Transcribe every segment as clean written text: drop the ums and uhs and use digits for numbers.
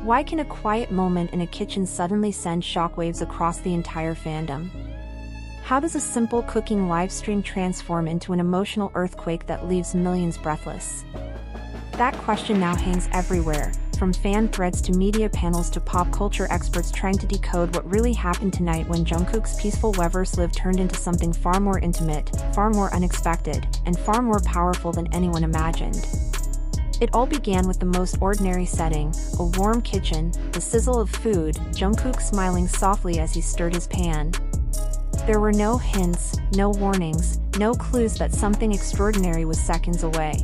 Why can a quiet moment in a kitchen suddenly send shockwaves across the entire fandom? How does a simple cooking livestream transform into an emotional earthquake that leaves millions breathless? That question now hangs everywhere, from fan threads to media panels to pop culture experts trying to decode what really happened tonight when Jungkook's peaceful Weverse live turned into something far more intimate, far more unexpected, and far more powerful than anyone imagined. It all began with the most ordinary setting, a warm kitchen, the sizzle of food, Jungkook smiling softly as he stirred his pan. There were no hints, no warnings, no clues that something extraordinary was seconds away.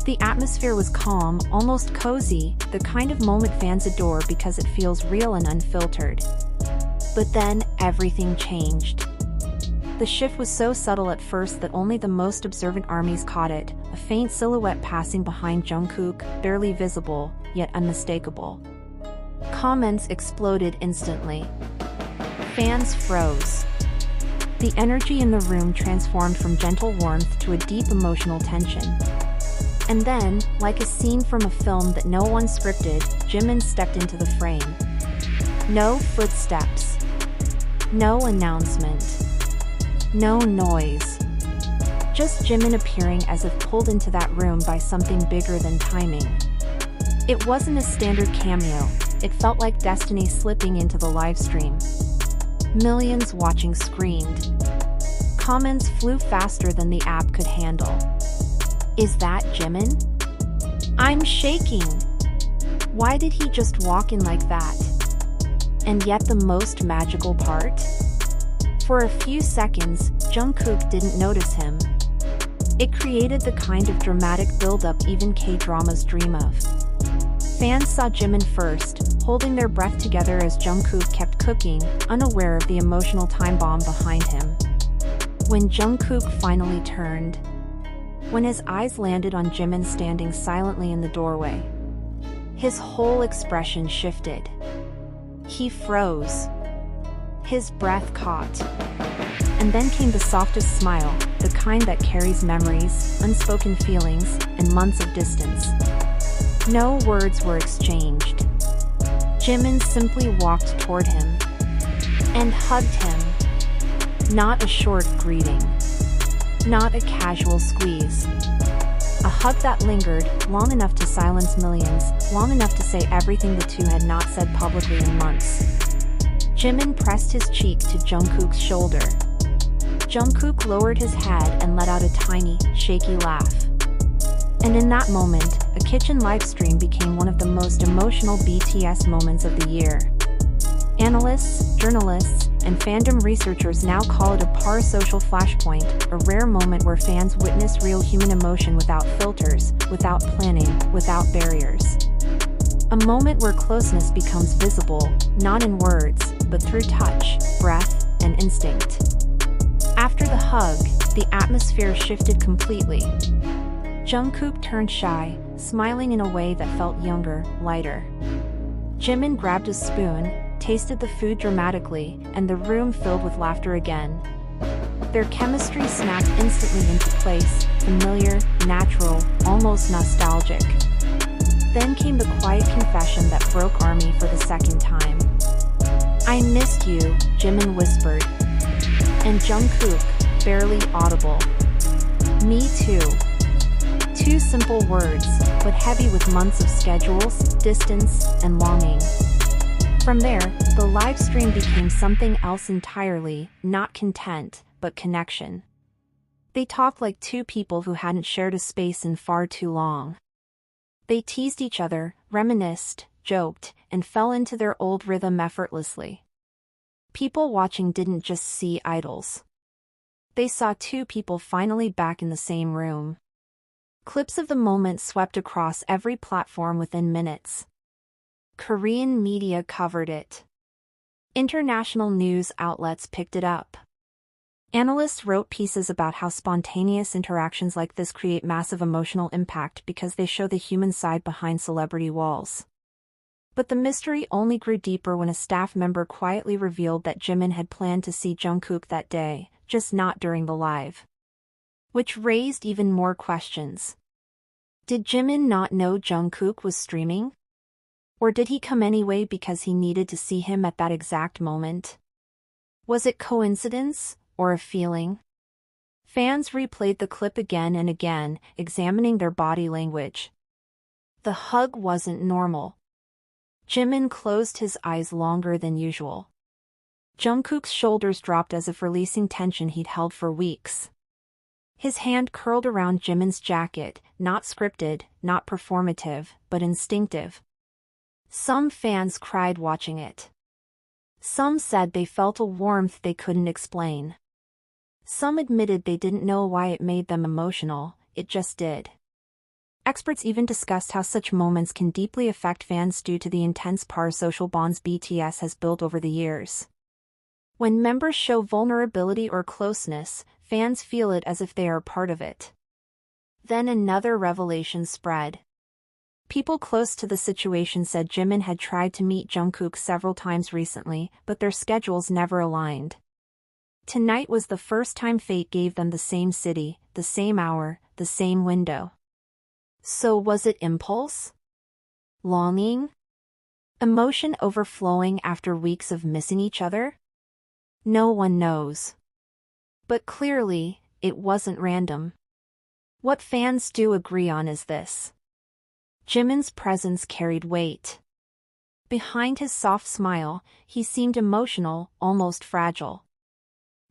The atmosphere was calm, almost cozy, the kind of moment fans adore because it feels real and unfiltered. But then, everything changed. The shift was so subtle at first that only the most observant armies caught it, a faint silhouette passing behind Jungkook, barely visible, yet unmistakable. Comments exploded instantly. Fans froze. The energy in the room transformed from gentle warmth to a deep emotional tension. And then, like a scene from a film that no one scripted, Jimin stepped into the frame. No footsteps. No announcement. No noise. Just Jimin appearing as if pulled into that room by something bigger than timing. It wasn't a standard cameo, it felt like destiny slipping into the livestream. Millions watching screamed. Comments flew faster than the app could handle. Is that Jimin? I'm shaking. Why did he just walk in like that? And yet the most magical part? For a few seconds, Jungkook didn't notice him. It created the kind of dramatic build-up even K-dramas dream of. Fans saw Jimin first, holding their breath together as Jungkook kept cooking, unaware of the emotional time bomb behind him. When Jungkook finally turned, when his eyes landed on Jimin standing silently in the doorway, his whole expression shifted. He froze. His breath caught. And then came the softest smile, the kind that carries memories, unspoken feelings, and months of distance. No words were exchanged. Jimin simply walked toward him and hugged him. Not a short greeting. Not a casual squeeze. A hug that lingered, long enough to silence millions, long enough to say everything the two had not said publicly in months. Jimin pressed his cheek to Jungkook's shoulder. Jungkook lowered his head and let out a tiny, shaky laugh. And in that moment, a kitchen livestream became one of the most emotional BTS moments of the year. Analysts, journalists, and fandom researchers now call it a parasocial flashpoint, a rare moment where fans witness real human emotion without filters, without planning, without barriers. A moment where closeness becomes visible, not in words, but through touch, breath, and instinct. After the hug, the atmosphere shifted completely. Jungkook turned shy, smiling in a way that felt younger, lighter. Jimin grabbed a spoon, tasted the food dramatically, and the room filled with laughter again. Their chemistry snapped instantly into place, familiar, natural, almost nostalgic. Then came the quiet confession that broke ARMY for the second time. I missed you, Jimin whispered. And Jungkook, barely audible. Me too. Two simple words, but heavy with months of schedules, distance, and longing. From there, the live stream became something else entirely, not content, but connection. They talked like two people who hadn't shared a space in far too long. They teased each other, reminisced, joked, and fell into their old rhythm effortlessly. People watching didn't just see idols. They saw two people finally back in the same room. Clips of the moment swept across every platform within minutes. Korean media covered it. International news outlets picked it up. Analysts wrote pieces about how spontaneous interactions like this create massive emotional impact because they show the human side behind celebrity walls. But the mystery only grew deeper when a staff member quietly revealed that Jimin had planned to see Jungkook that day, just not during the live. Which raised even more questions. Did Jimin not know Jungkook was streaming? Or did he come anyway because he needed to see him at that exact moment? Was it coincidence, or a feeling? Fans replayed the clip again and again, examining their body language. The hug wasn't normal. Jimin closed his eyes longer than usual. Jungkook's shoulders dropped as if releasing tension he'd held for weeks. His hand curled around Jimin's jacket, not scripted, not performative, but instinctive. Some fans cried watching it. Some said they felt a warmth they couldn't explain. Some admitted they didn't know why it made them emotional, it just did. Experts even discussed how such moments can deeply affect fans due to the intense parasocial bonds BTS has built over the years. When members show vulnerability or closeness, fans feel it as if they are part of it. Then another revelation spread. People close to the situation said Jimin had tried to meet Jungkook several times recently, but their schedules never aligned. Tonight was the first time fate gave them the same city, the same hour, the same window. So was it impulse? Longing? Emotion overflowing after weeks of missing each other? No one knows. But clearly, it wasn't random. What fans do agree on is this. Jimin's presence carried weight. Behind his soft smile, he seemed emotional, almost fragile.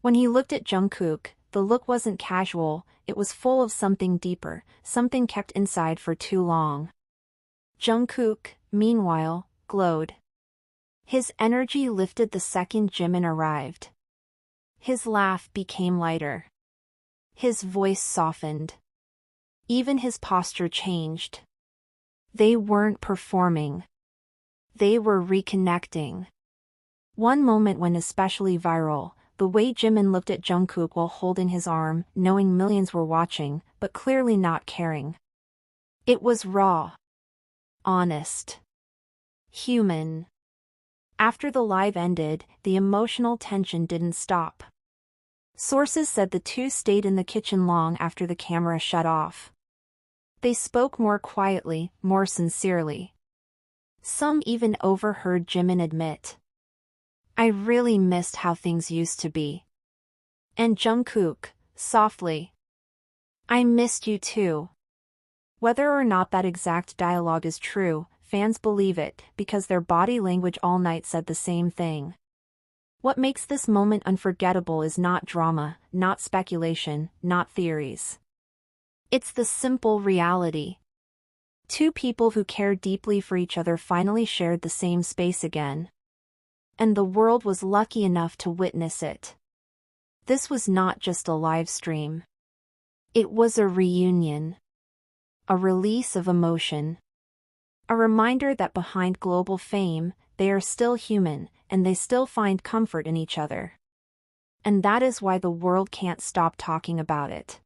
When he looked at Jungkook, the look wasn't casual, it was full of something deeper, something kept inside for too long. Jungkook, meanwhile, glowed. His energy lifted the second Jimin arrived. His laugh became lighter. His voice softened. Even his posture changed. They weren't performing. They were reconnecting. One moment went especially viral, the way Jimin looked at Jungkook while holding his arm, knowing millions were watching, but clearly not caring. It was raw. Honest. Human. After the live ended, the emotional tension didn't stop. Sources said the two stayed in the kitchen long after the camera shut off. They spoke more quietly, more sincerely. Some even overheard Jimin admit, "I really missed how things used to be." And Jungkook, softly, "I missed you too." Whether or not that exact dialogue is true, fans believe it, because their body language all night said the same thing. What makes this moment unforgettable is not drama, not speculation, not theories. It's the simple reality. Two people who care deeply for each other finally shared the same space again. And the world was lucky enough to witness it. This was not just a live stream. It was a reunion. A release of emotion. A reminder that behind global fame, they are still human, and they still find comfort in each other. And that is why the world can't stop talking about it.